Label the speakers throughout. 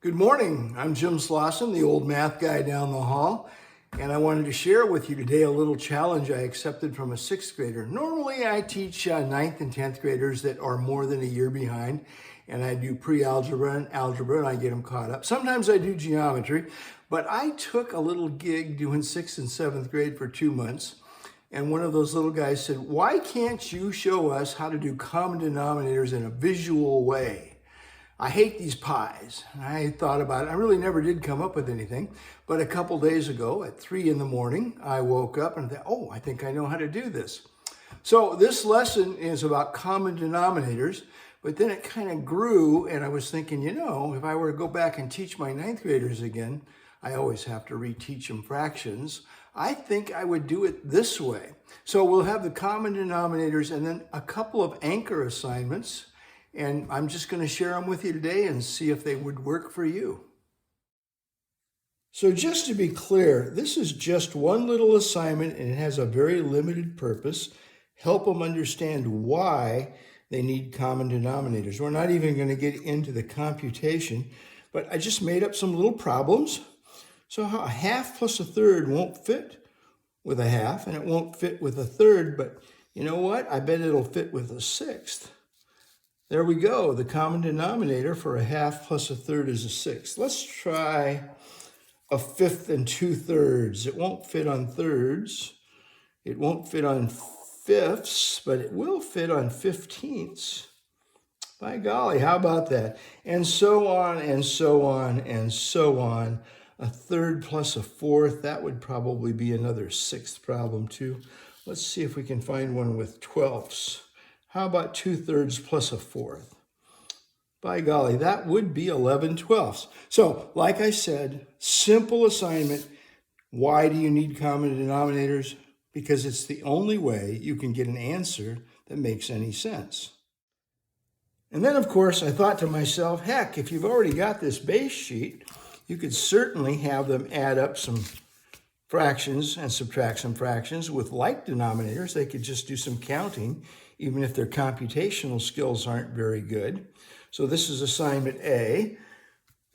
Speaker 1: Good morning. I'm jslosson, the old math guy down the hall, and I wanted to share with you today a little challenge I accepted from a sixth grader. Normally I teach ninth and 10th graders that are more than a year behind, and I do pre-algebra and algebra, and I get them caught up. Sometimes I do geometry, but I took a little gig doing 6th and 7th grade for 2 months, and one of those little guys said, "Why can't you show us how to do common denominators in a visual way? I hate these pies." And I thought about it. I really never did come up with anything. But a couple days ago at 3 in the morning, I woke up and thought, oh, I think I know how to do this. So this lesson is about common denominators, but then it kind of grew, and I was thinking, if I were to go back and teach my ninth graders again, I always have to reteach them fractions. I think I would do it this way. So we'll have the common denominators and then a couple of anchor assignments. And I'm just going to share them with you today and see if they would work for you. So just to be clear, this is just one little assignment and it has a very limited purpose. Help them understand why they need common denominators. We're not even going to get into the computation, but I just made up some little problems. So a half plus a third won't fit with a half and it won't fit with a third, but you know what? I bet it'll fit with a sixth. There we go. The common denominator for a half plus a third is a sixth. Let's try a fifth and 2/3. It won't fit on thirds. It won't fit on fifths, but it will fit on 15ths. By golly, how about that? And so on and so on and so on. A third plus a fourth, that would probably be another sixth problem too. Let's see if we can find one with 12ths. How about 2/3 plus a fourth? By golly, that would be 11/12. So, like I said, simple assignment. Why do you need common denominators? Because it's the only way you can get an answer that makes any sense. And then, of course, I thought to myself, heck, if you've already got this base sheet, you could certainly have them add up some fractions and subtract some fractions with like denominators. They could just do some counting, even if their computational skills aren't very good. So this is assignment A,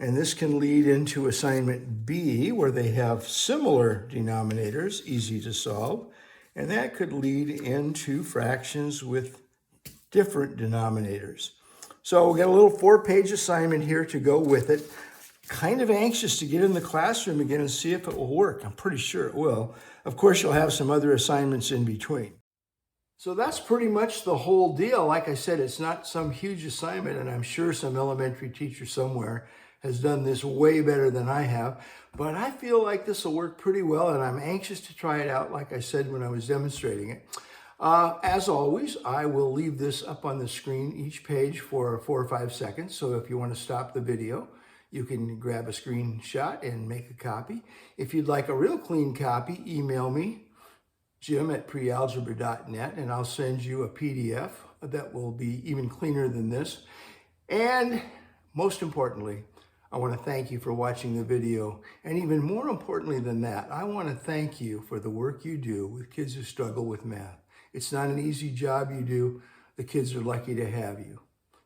Speaker 1: and this can lead into assignment B, where they have similar denominators, easy to solve, and that could lead into fractions with different denominators. So we'll get a little 4-page assignment here to go with it. Kind of anxious to get in the classroom again and see if it will work. I'm pretty sure it will. Of course, you'll have some other assignments in between. So that's pretty much the whole deal. Like I said, it's not some huge assignment, and I'm sure some elementary teacher somewhere has done this way better than I have. But I feel like this will work pretty well, and I'm anxious to try it out, like I said when I was demonstrating it. As always, I will leave this up on the screen, each page, for 4 or 5 seconds. So if you want to stop the video, you can grab a screenshot and make a copy. If you'd like a real clean copy, email me, jim@prealgebra.net, and I'll send you a PDF that will be even cleaner than this. And most importantly, I want to thank you for watching the video. And even more importantly than that, I want to thank you for the work you do with kids who struggle with math. It's not an easy job you do. The kids are lucky to have you.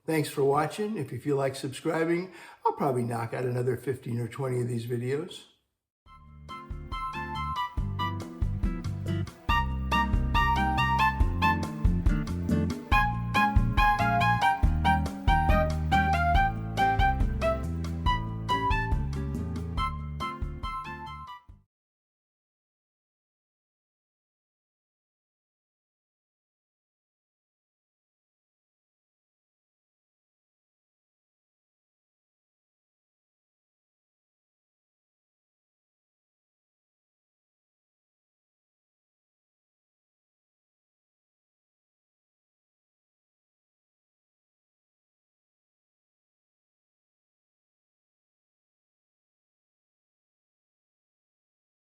Speaker 1: Thanks for watching. If you feel like subscribing, I'll probably knock out another 15 or 20 of these videos.